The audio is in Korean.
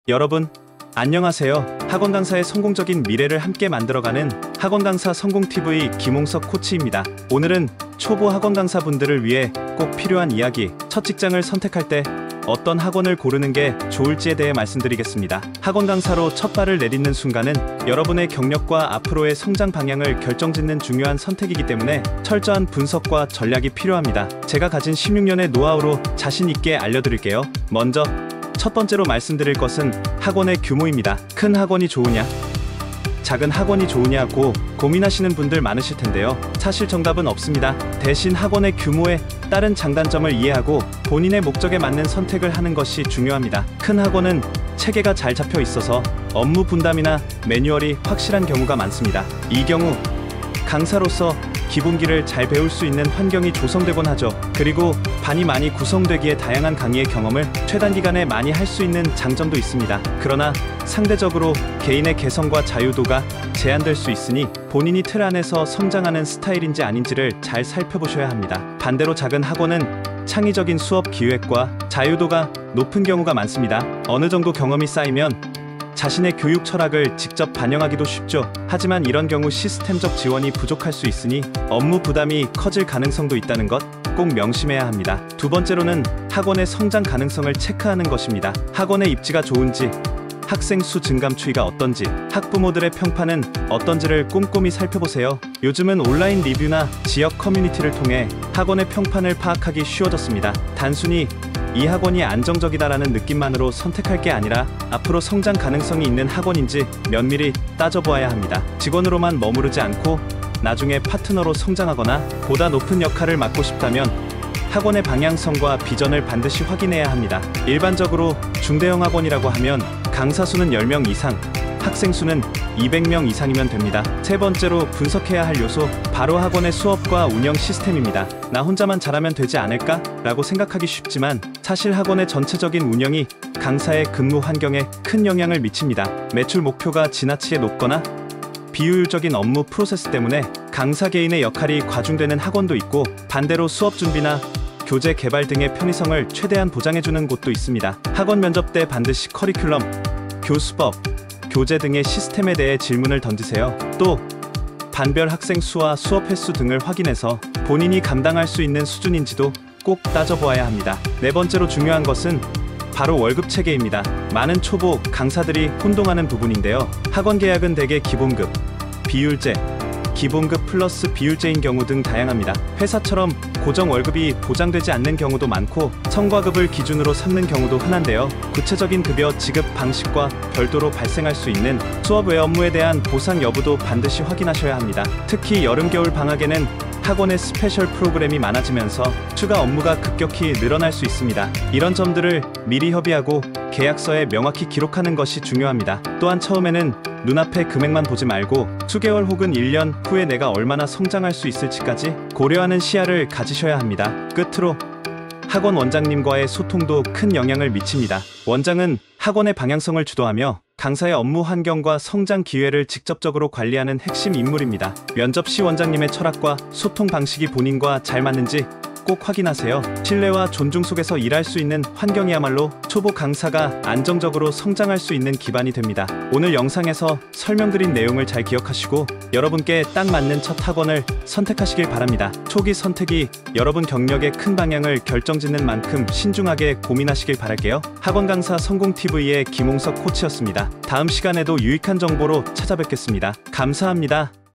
여러분, 안녕하세요. 학원 강사의 성공적인 미래를 함께 만들어가는 학원 강사 성공TV 김홍석 코치입니다. 오늘은 초보 학원 강사분들을 위해 꼭 필요한 이야기, 첫 직장을 선택할 때 어떤 학원을 고르는 게 좋을지에 대해 말씀드리겠습니다. 학원 강사로 첫 발을 내딛는 순간은 여러분의 경력과 앞으로의 성장 방향을 결정짓는 중요한 선택이기 때문에 철저한 분석과 전략이 필요합니다. 제가 가진 16년의 노하우로 자신 있게 알려드릴게요. 먼저 첫 번째로 말씀드릴 것은 학원의 규모입니다. 큰 학원이 좋으냐, 작은 학원이 좋으냐고 고민하시는 분들 많으실 텐데요. 사실 정답은 없습니다. 대신 학원의 규모에 따른 장단점을 이해하고 본인의 목적에 맞는 선택을 하는 것이 중요합니다. 큰 학원은 체계가 잘 잡혀 있어서 업무 분담이나 매뉴얼이 확실한 경우가 많습니다. 이 경우 강사로서 기본기를 잘 배울 수 있는 환경이 조성되곤 하죠. 그리고 반이 많이 구성되기에 다양한 강의의 경험을 최단기간에 많이 할 수 있는 장점도 있습니다. 그러나 상대적으로 개인의 개성과 자유도가 제한될 수 있으니 본인이 틀 안에서 성장하는 스타일인지 아닌지를 잘 살펴보셔야 합니다. 반대로 작은 학원은 창의적인 수업 기획과 자유도가 높은 경우가 많습니다. 어느 정도 경험이 쌓이면 자신의 교육 철학을 직접 반영하기도 쉽죠. 하지만 이런 경우 시스템적 지원이 부족할 수 있으니 업무 부담이 커질 가능성도 있다는 것 꼭 명심해야 합니다. 두 번째로는 학원의 성장 가능성을 체크하는 것입니다. 학원의 입지가 좋은지, 학생 수 증감 추이가 어떤지, 학부모들의 평판은 어떤지를 꼼꼼히 살펴보세요. 요즘은 온라인 리뷰나 지역 커뮤니티를 통해 학원의 평판을 파악하기 쉬워졌습니다. 단순히 이 학원이 안정적이다라는 느낌만으로 선택할 게 아니라 앞으로 성장 가능성이 있는 학원인지 면밀히 따져보아야 합니다. 직원으로만 머무르지 않고 나중에 파트너로 성장하거나 보다 높은 역할을 맡고 싶다면 학원의 방향성과 비전을 반드시 확인해야 합니다. 일반적으로 중대형 학원이라고 하면 강사 수는 10명 이상, 학생 수는 200명 이상이면 됩니다. 세 번째로 분석해야 할 요소, 바로 학원의 수업과 운영 시스템입니다. 나 혼자만 잘하면 되지 않을까? 라고 생각하기 쉽지만 사실 학원의 전체적인 운영이 강사의 근무 환경에 큰 영향을 미칩니다. 매출 목표가 지나치게 높거나 비효율적인 업무 프로세스 때문에 강사 개인의 역할이 과중되는 학원도 있고, 반대로 수업 준비나 교재 개발 등의 편의성을 최대한 보장해주는 곳도 있습니다. 학원 면접 때 반드시 커리큘럼, 교수법, 교재 등의 시스템에 대해 질문을 던지세요. 또 반별 학생 수와 수업 횟수 등을 확인해서 본인이 감당할 수 있는 수준인지도 꼭 따져보아야 합니다. 네 번째로 중요한 것은 바로 월급 체계입니다. 많은 초보 강사들이 혼동하는 부분인데요. 학원 계약은 대개 기본급, 비율제, 기본급 플러스 비율제인 경우 등 다양합니다. 회사처럼 고정 월급이 보장되지 않는 경우도 많고 성과급을 기준으로 삼는 경우도 흔한데요. 구체적인 급여 지급 방식과 별도로 발생할 수 있는 수업 외 업무에 대한 보상 여부도 반드시 확인하셔야 합니다. 특히 여름 겨울 방학에는 학원의 스페셜 프로그램이 많아지면서 추가 업무가 급격히 늘어날 수 있습니다. 이런 점들을 미리 협의하고 계약서에 명확히 기록하는 것이 중요합니다. 또한 처음에는 눈앞의 금액만 보지 말고 수개월 혹은 1년 후에 내가 얼마나 성장할 수 있을지까지 고려하는 시야를 가지셔야 합니다. 끝으로 학원 원장님과의 소통도 큰 영향을 미칩니다. 원장은 학원의 방향성을 주도하며 강사의 업무 환경과 성장 기회를 직접적으로 관리하는 핵심 인물입니다. 면접 시 원장님의 철학과 소통 방식이 본인과 잘 맞는지 꼭 확인하세요. 신뢰와 존중 속에서 일할 수 있는 환경이야말로 초보 강사가 안정적으로 성장할 수 있는 기반이 됩니다. 오늘 영상에서 설명드린 내용을 잘 기억하시고 여러분께 딱 맞는 첫 학원을 선택하시길 바랍니다. 초기 선택이 여러분 경력의 큰 방향을 결정짓는 만큼 신중하게 고민하시길 바랄게요. 학원 강사 성공TV의 김홍석 코치였습니다. 다음 시간에도 유익한 정보로 찾아뵙겠습니다. 감사합니다.